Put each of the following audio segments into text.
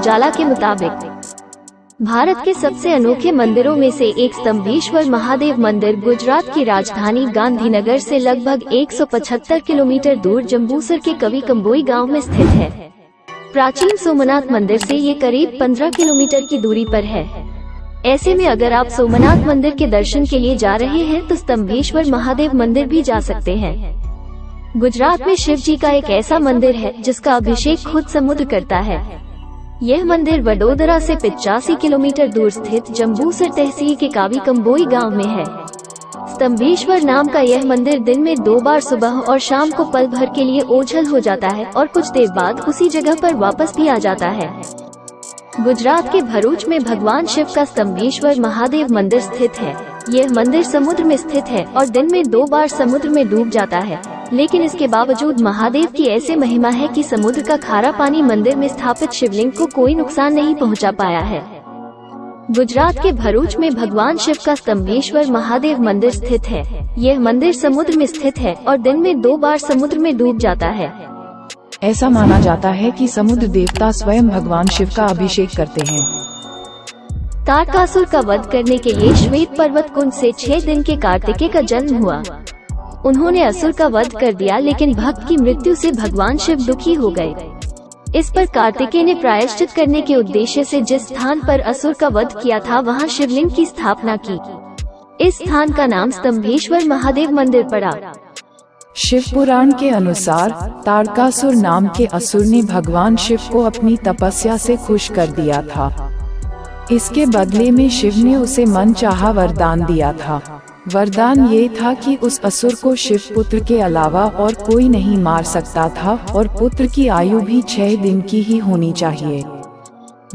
उजाला के मुताबिक भारत के सबसे अनोखे मंदिरों में से एक स्तंभेश्वर महादेव मंदिर गुजरात की राजधानी गांधीनगर से लगभग 175 किलोमीटर दूर जंबूसर के कवि कंबोई गांव में स्थित है। प्राचीन सोमनाथ मंदिर से ये करीब 15 किलोमीटर की दूरी पर है। ऐसे में अगर आप सोमनाथ मंदिर के दर्शन के लिए जा रहे हैं तो स्तंभेश्वर महादेव मंदिर भी जा सकते हैं। गुजरात में शिव जी का एक ऐसा मंदिर है जिसका अभिषेक खुद समुद्र करता है। यह मंदिर वडोदरा से 85 किलोमीटर दूर स्थित जंबूसर तहसील के कवि कंबोई गांव में है। स्तंभेश्वर नाम का यह मंदिर दिन में 2 बार सुबह और शाम को पल भर के लिए ओझल हो जाता है और कुछ देर बाद उसी जगह पर वापस भी आ जाता है। गुजरात के भरूच में भगवान शिव का स्तंभेश्वर महादेव मंदिर स्थित है। यह मंदिर समुद्र में स्थित है और दिन में 2 बार समुद्र में डूब जाता है, लेकिन इसके बावजूद महादेव की ऐसे महिमा है कि समुद्र का खारा पानी मंदिर में स्थापित शिवलिंग को कोई नुकसान नहीं पहुंचा पाया है। गुजरात के भरूच में भगवान शिव का स्तंभेश्वर महादेव मंदिर स्थित है। यह मंदिर समुद्र में स्थित है और दिन में 2 बार समुद्र में डूब जाता है। ऐसा माना जाता है कि समुद्र देवता स्वयं भगवान शिव का अभिषेक करते हैं। तारकासुर का वध करने के लिए श्वेत पर्वत कुंड से 6 दिन के कार्तिकेय का जन्म हुआ। उन्होंने असुर का वध कर दिया, लेकिन भक्त की मृत्यु से भगवान शिव दुखी हो गए। इस पर कार्तिकेय ने प्रायश्चित करने के उद्देश्य से जिस स्थान पर असुर का वध किया था वहां शिवलिंग की स्थापना की। इस स्थान का नाम स्तंभेश्वर महादेव मंदिर पड़ा। शिव पुराण के अनुसार तारकासुर नाम के असुर ने भगवान शिव को अपनी तपस्या से खुश कर दिया था। इसके बदले में शिव ने उसे मनचाहा वरदान दिया था। वरदान ये था कि उस असुर को शिव पुत्र के अलावा और कोई नहीं मार सकता था और पुत्र की आयु भी 6 दिन की ही होनी चाहिए।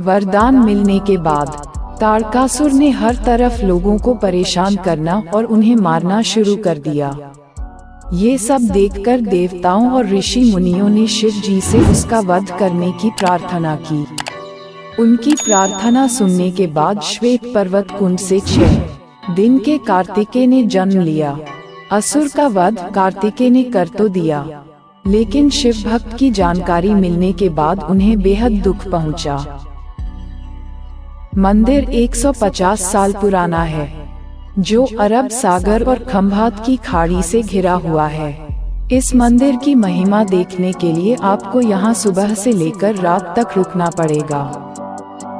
वरदान मिलने के बाद तारकासुर ने हर तरफ लोगों को परेशान करना और उन्हें मारना शुरू कर दिया। ये सब देखकर देवताओं और ऋषि मुनियों ने शिव जी से उसका वध करने की प्रार्थना की। उनकी प्रार्थना सुनने के बाद श्वेत पर्वत कुंड से 6 दिन के कार्तिकेय ने जन्म लिया। असुर का वध कार्तिकेय ने कर तो दिया, लेकिन शिव भक्त की जानकारी मिलने के बाद उन्हें बेहद दुख पहुंचा। मंदिर 150 साल पुराना है, जो अरब सागर और खंभात की खाड़ी से घिरा हुआ है। इस मंदिर की महिमा देखने के लिए आपको यहाँ सुबह से लेकर रात तक रुकना पड़ेगा।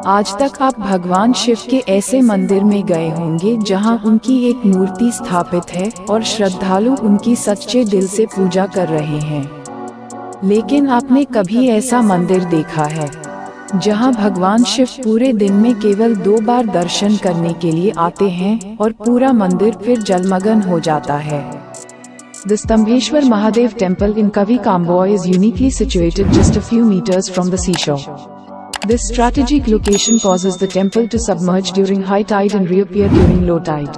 आज तक आप भगवान शिव के ऐसे मंदिर में गए होंगे जहां उनकी एक मूर्ति स्थापित है और श्रद्धालु उनकी सच्चे दिल से पूजा कर रहे हैं, लेकिन आपने कभी ऐसा मंदिर देखा है जहां भगवान शिव पूरे दिन में केवल 2 बार दर्शन करने के लिए आते हैं और पूरा मंदिर फिर जलमग्न हो जाता है? The Stambheshwar Mahadev temple in Kavi Kamboy is uniquely situated just a few meters from the seashore. This strategic location causes the temple to submerge during high tide and reappear during low tide.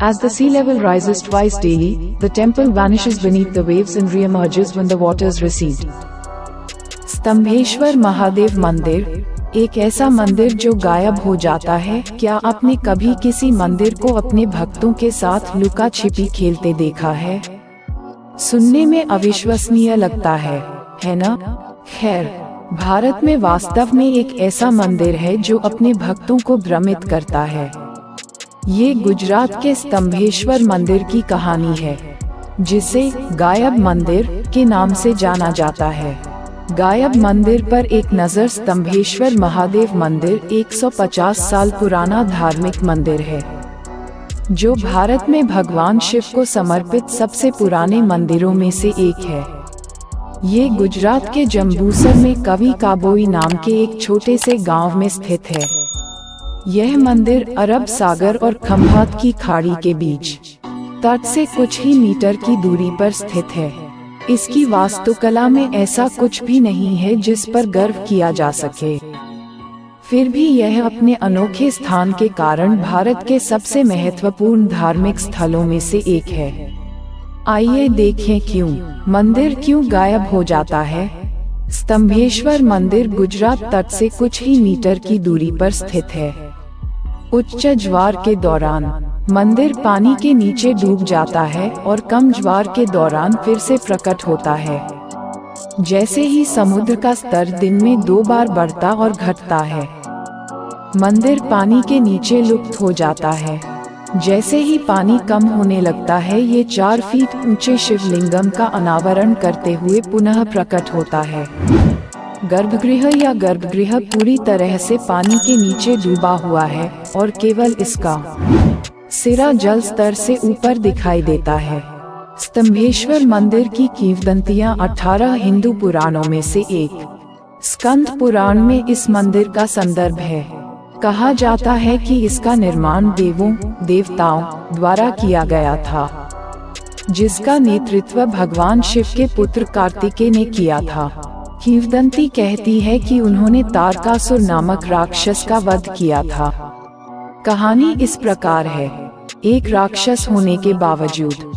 As the sea level rises twice daily, the temple vanishes beneath the waves and reemerges when the waters recede. Stambheshwar Mahadev मंदिर एक ऐसा मंदिर जो गायब हो जाता है। क्या आपने कभी किसी मंदिर को अपने भक्तों के साथ लुका छिपी खेलते देखा है? सुनने में अविश्वसनीय लगता है ना? खैर, भारत में वास्तव में एक ऐसा मंदिर है जो अपने भक्तों को भ्रमित करता है। ये गुजरात के स्तंभेश्वर मंदिर की कहानी है, जिसे गायब मंदिर के नाम से जाना जाता है। गायब मंदिर पर एक नज़र। स्तंभेश्वर महादेव मंदिर 150 साल पुराना धार्मिक मंदिर है, जो भारत में भगवान शिव को समर्पित सबसे पुराने मंदिरों में से एक है। ये गुजरात के जंबूसर में कवि काबोई नाम के एक छोटे से गांव में स्थित है। यह मंदिर अरब सागर और खंभात की खाड़ी के बीच तट से कुछ ही मीटर की दूरी पर स्थित है। इसकी वास्तुकला में ऐसा कुछ भी नहीं है जिस पर गर्व किया जा सके। फिर भी यह अपने अनोखे स्थान के कारण भारत के सबसे महत्वपूर्ण धार्मिक स्थलों में से एक है। आइए देखें मंदिर क्यों गायब हो जाता है। स्तंभेश्वर मंदिर गुजरात तट से कुछ ही मीटर की दूरी पर स्थित है। उच्च ज्वार के दौरान मंदिर पानी के नीचे डूब जाता है और कम ज्वार के दौरान फिर से प्रकट होता है। जैसे ही समुद्र का स्तर दिन में 2 बार बढ़ता और घटता है, मंदिर पानी के नीचे लुप्त हो जाता है। जैसे ही पानी कम होने लगता है, ये 4 फीट ऊंचे शिवलिंगम का अनावरण करते हुए पुनः प्रकट होता है। गर्भगृह या गर्भगृह पूरी तरह से पानी के नीचे डूबा हुआ है और केवल इसका सिरा जल स्तर से ऊपर दिखाई देता है। स्तंभेश्वर मंदिर की किंवदंतियां 18 हिंदू पुराणों में से एक स्कंद पुराण में इस मंदिर का संदर्भ है। कहा जाता है कि इसका निर्माण देवों देवताओं द्वारा किया गया था, जिसका नेतृत्व भगवान शिव के पुत्र कार्तिकेय ने किया था। किंवदंती कहती है कि उन्होंने तारकासुर नामक राक्षस का वध किया था। कहानी इस प्रकार है। एक राक्षस होने के बावजूद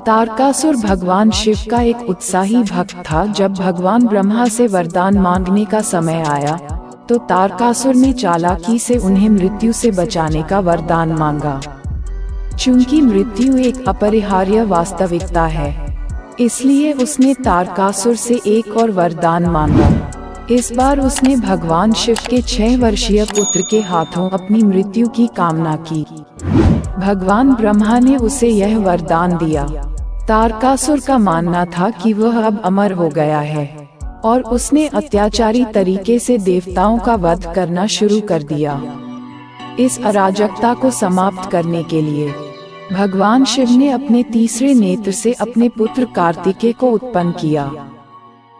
तारकासुर भगवान शिव का एक उत्साही भक्त था। जब भगवान ब्रह्मा से वरदान मांगने का समय आया, तो तारकासुर ने चालाकी से उन्हें मृत्यु से बचाने का वरदान मांगा। चूंकि मृत्यु एक अपरिहार्य वास्तविकता है, इसलिए उसने तारकासुर से एक और वरदान मांगा। इस बार उसने भगवान शिव के 6 वर्षीय पुत्र के हाथों अपनी मृत्यु की कामना की। भगवान ब्रह्मा ने उसे यह वरदान दिया। तारकासुर का मानना था कि वह अब अमर हो गया है और उसने अत्याचारी तरीके से देवताओं का वध करना शुरू कर दिया। इस अराजकता को समाप्त करने के लिए भगवान शिव ने अपने तीसरे नेत्र से अपने पुत्र कार्तिकेय को उत्पन्न किया।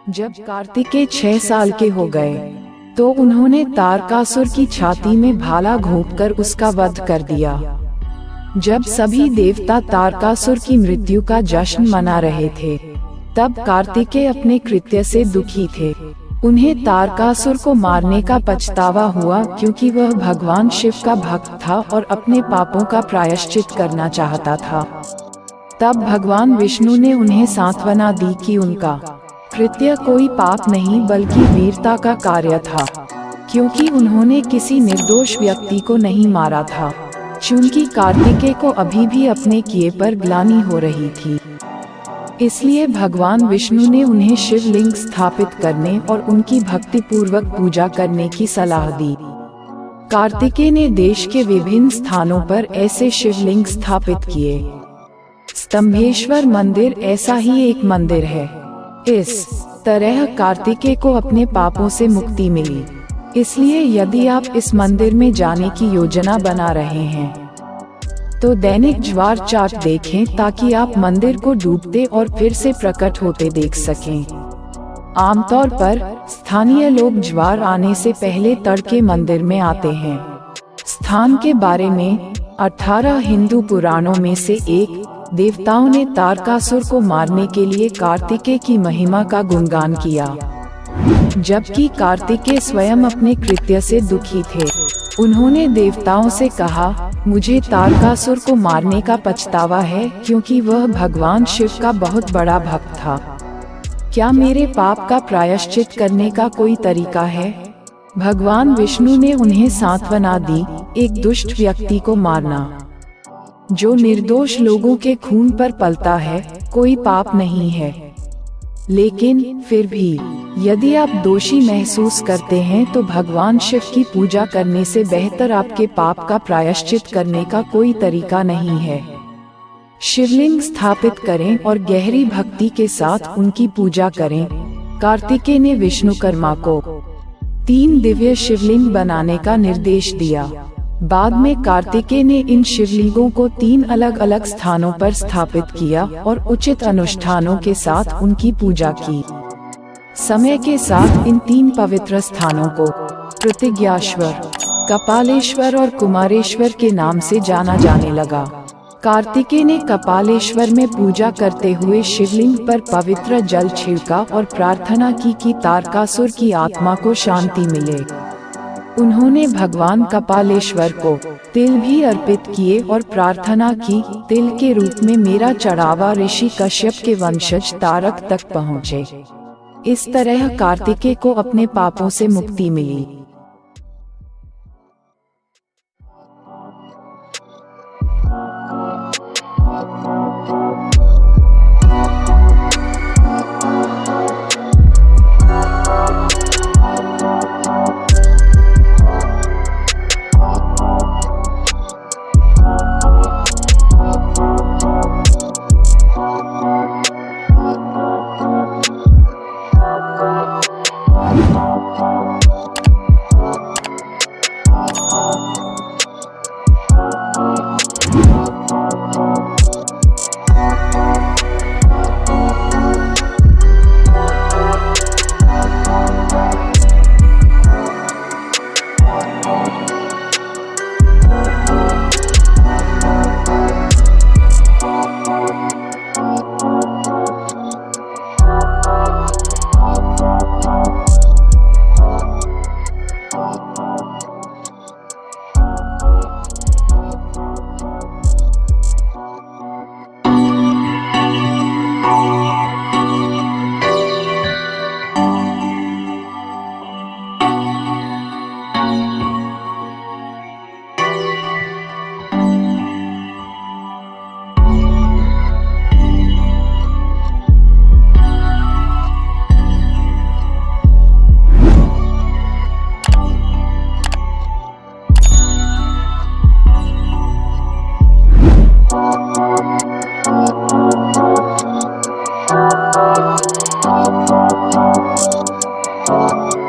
जब कार्तिकेय 6 साल के हो गए, तो उन्होंने तारकासुर की छाती में भाला घोंपकर उसका वध कर दिया। जब सभी देवता तारकासुर की मृत्यु का जश्न मना रहे थे, तब कार्तिकेय अपने कृत्य से दुखी थे। उन्हें तारकासुर को मारने का पछतावा हुआ, क्योंकि वह भगवान शिव का भक्त था और अपने पापों का प्रायश्चित करना चाहता था। तब भगवान विष्णु ने उन्हें सांत्वना दी कि उनका कृत्य कोई पाप नहीं बल्कि वीरता का कार्य था, क्योंकि उन्होंने किसी निर्दोष व्यक्ति को नहीं मारा था। चूंकि कार्तिकेय को अभी भी अपने किए पर ग्लानि हो रही थी, इसलिए भगवान विष्णु ने उन्हें शिवलिंग स्थापित करने और उनकी भक्ति पूर्वक पूजा करने की सलाह दी। कार्तिकेय ने देश के विभिन्न स्थानों पर ऐसे शिवलिंग स्थापित किए। स्तंभेश्वर मंदिर ऐसा ही एक मंदिर है। इस तरह कार्तिकेय को अपने पापों से मुक्ति मिली। इसलिए यदि आप इस मंदिर में जाने की योजना बना रहे हैं, तो दैनिक ज्वार चार्ट देखें, ताकि आप मंदिर को डूबते और फिर से प्रकट होते देख सकें। आमतौर पर स्थानीय लोग ज्वार आने से पहले तड़के मंदिर में आते हैं। स्थान के बारे में 18 हिंदू पुराणों में से एक देवताओं ने तारकासुर को मारने के लिए कार्तिकेय की महिमा का गुणगान किया। जबकि कार्तिकेय स्वयं अपने कृत्य से दुखी थे। उन्होंने देवताओं से कहा, मुझे तारकासुर को मारने का पछतावा है, क्योंकि वह भगवान शिव का बहुत बड़ा भक्त था। क्या मेरे पाप का प्रायश्चित करने का कोई तरीका है? भगवान विष्णु ने उन्हें सांत्वना दी, एक दुष्ट व्यक्ति को मारना जो निर्दोष लोगों के खून पर पलता है कोई पाप नहीं है। लेकिन फिर भी यदि आप दोषी महसूस करते हैं, तो भगवान शिव की पूजा करने से बेहतर आपके पाप का प्रायश्चित करने का कोई तरीका नहीं है। शिवलिंग स्थापित करें और गहरी भक्ति के साथ उनकी पूजा करें। कार्तिकेय ने विष्णुकर्मा को 3 दिव्य शिवलिंग बनाने का निर्देश दिया। बाद में कार्तिकेय ने इन शिवलिंगों को 3 अलग अलग स्थानों पर स्थापित किया और उचित अनुष्ठानों के साथ उनकी पूजा की। समय के साथ इन 3 पवित्र स्थानों को प्रतिज्ञाश्वर, कपालेश्वर और कुमारेश्वर के नाम से जाना जाने लगा। कार्तिकेय ने कपालेश्वर में पूजा करते हुए शिवलिंग पर पवित्र जल छिड़का और प्रार्थना की कि तारकासुर की आत्मा को शांति मिले। उन्होंने भगवान कपालेश्वर को तिल भी अर्पित किए और प्रार्थना की, तिल के रूप में मेरा चढ़ावा ऋषि कश्यप के वंशज तारक तक पहुँचे। इस तरह कार्तिकेय को अपने पापों से मुक्ति मिली। है।